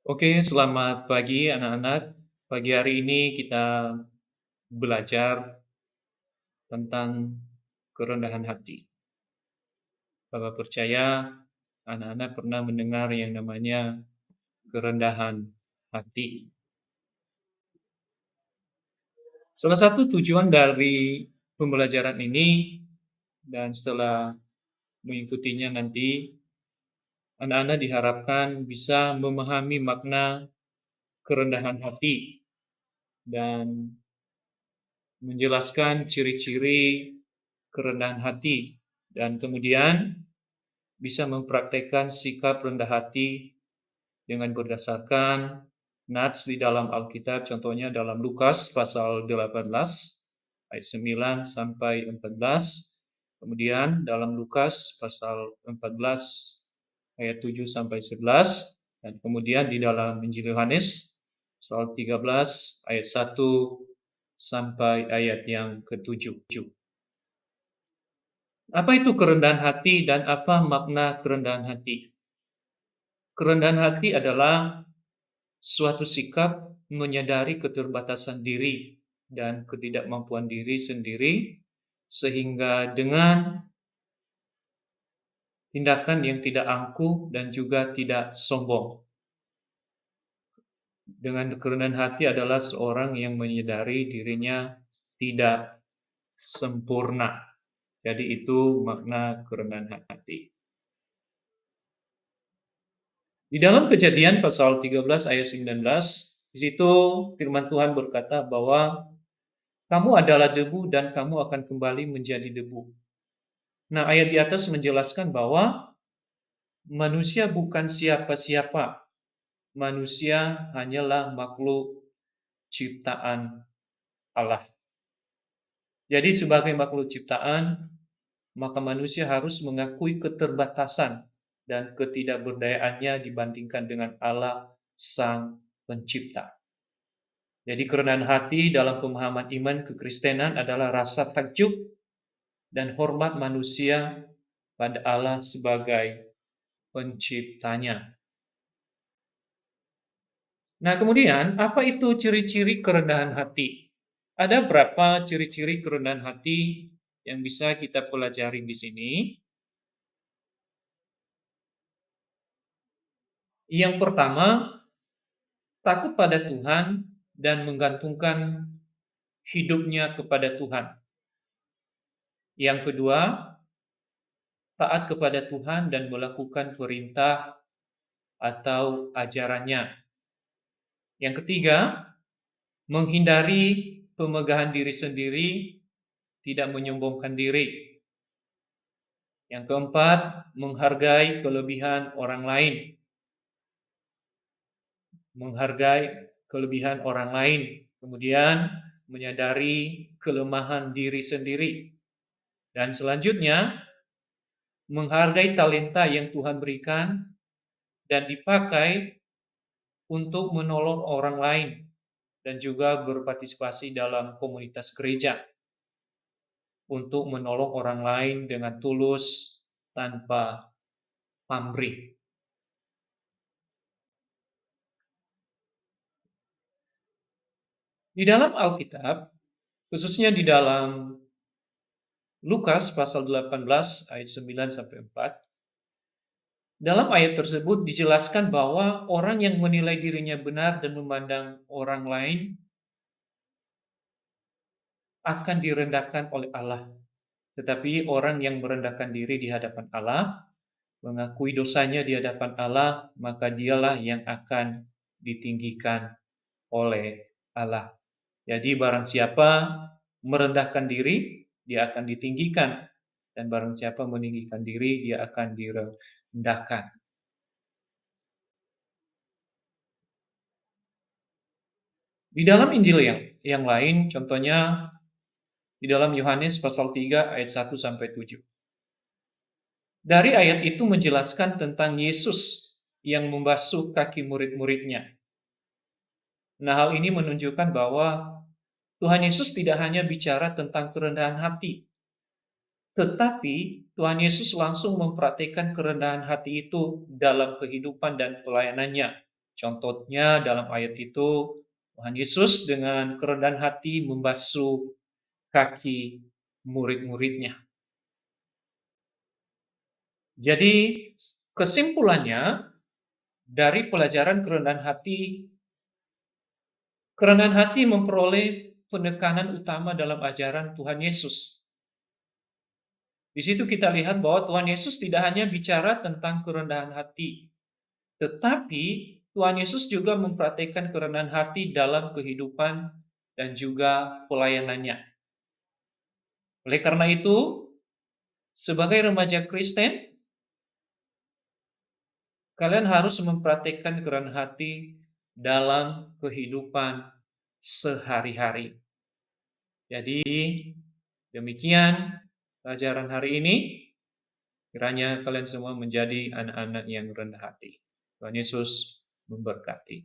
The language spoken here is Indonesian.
Oke, selamat pagi anak-anak. Pagi hari ini kita belajar tentang kerendahan hati. Bapak percaya anak-anak pernah mendengar yang namanya kerendahan hati. Salah satu tujuan dari pembelajaran ini dan setelah mengikutinya nanti, anak-anak diharapkan bisa memahami makna kerendahan hati dan menjelaskan ciri-ciri kerendahan hati dan kemudian bisa mempraktekkan sikap rendah hati dengan berdasarkan nats di dalam Alkitab, contohnya dalam Lukas pasal 18 ayat 9 sampai 14, kemudian dalam Lukas pasal 14 ayat 7 sampai 11, dan kemudian di dalam Injil Yohanes pasal 13 ayat 1 sampai ayat yang ke-7. Apa itu kerendahan hati dan apa makna kerendahan hati? Kerendahan hati adalah suatu sikap menyadari keterbatasan diri dan ketidakmampuan diri sendiri, sehingga dengan tindakan yang tidak angkuh dan juga tidak sombong. Dengan kerendahan hati adalah seorang yang menyadari dirinya tidak sempurna. Jadi itu makna kerendahan hati. Di dalam Kejadian pasal 13 ayat 19, di situ firman Tuhan berkata bahwa kamu adalah debu dan kamu akan kembali menjadi debu. Nah, ayat di atas menjelaskan bahwa manusia bukan siapa-siapa. Manusia hanyalah makhluk ciptaan Allah. Jadi sebagai makhluk ciptaan, maka manusia harus mengakui keterbatasan dan ketidakberdayaannya dibandingkan dengan Allah Sang Pencipta. Jadi kerendahan hati dalam pemahaman iman kekristenan adalah rasa takjub dan hormat manusia pada Allah sebagai penciptanya. Nah, kemudian apa itu ciri-ciri kerendahan hati? Ada berapa ciri-ciri kerendahan hati yang bisa kita pelajari di sini? Yang pertama, takut pada Tuhan dan menggantungkan hidupnya kepada Tuhan. Yang kedua, taat kepada Tuhan dan melakukan perintah atau ajarannya. Yang ketiga, menghindari pemegahan diri sendiri, tidak menyombongkan diri. Yang keempat, menghargai kelebihan orang lain. Menghargai kelebihan orang lain. Kemudian, menyadari kelemahan diri sendiri. Dan selanjutnya, menghargai talenta yang Tuhan berikan dan dipakai untuk menolong orang lain dan juga berpartisipasi dalam komunitas gereja untuk menolong orang lain dengan tulus tanpa pamrih. Di dalam Alkitab, khususnya di dalam Lukas pasal 18 ayat 9 sampai 4, dalam ayat tersebut dijelaskan bahwa orang yang menilai dirinya benar dan memandang orang lain akan direndahkan oleh Allah. Tetapi orang yang merendahkan diri di hadapan Allah, mengakui dosanya di hadapan Allah, maka dialah yang akan ditinggikan oleh Allah. Jadi barang siapa merendahkan diri, dia akan ditinggikan. Dan barang siapa meninggikan diri, dia akan direndahkan. Di dalam Injil yang lain, contohnya di dalam Yohanes pasal 3 ayat 1 sampai 7. Dari ayat itu menjelaskan tentang Yesus yang membasuh kaki murid-muridnya. Nah, hal ini menunjukkan bahwa Tuhan Yesus tidak hanya bicara tentang kerendahan hati, tetapi Tuhan Yesus langsung mempraktikkan kerendahan hati itu dalam kehidupan dan pelayanannya. Contohnya dalam ayat itu, Tuhan Yesus dengan kerendahan hati membasuh kaki murid-muridnya. Jadi kesimpulannya dari pelajaran kerendahan hati memperoleh penekanan utama dalam ajaran Tuhan Yesus. Di situ kita lihat bahwa Tuhan Yesus tidak hanya bicara tentang kerendahan hati, tetapi Tuhan Yesus juga mempraktikkan kerendahan hati dalam kehidupan dan juga pelayanannya. Oleh karena itu, sebagai remaja Kristen, kalian harus mempraktikkan kerendahan hati dalam kehidupan sehari-hari. Jadi, demikian pelajaran hari ini. Kiranya kalian semua menjadi anak-anak yang rendah hati. Tuhan Yesus memberkati.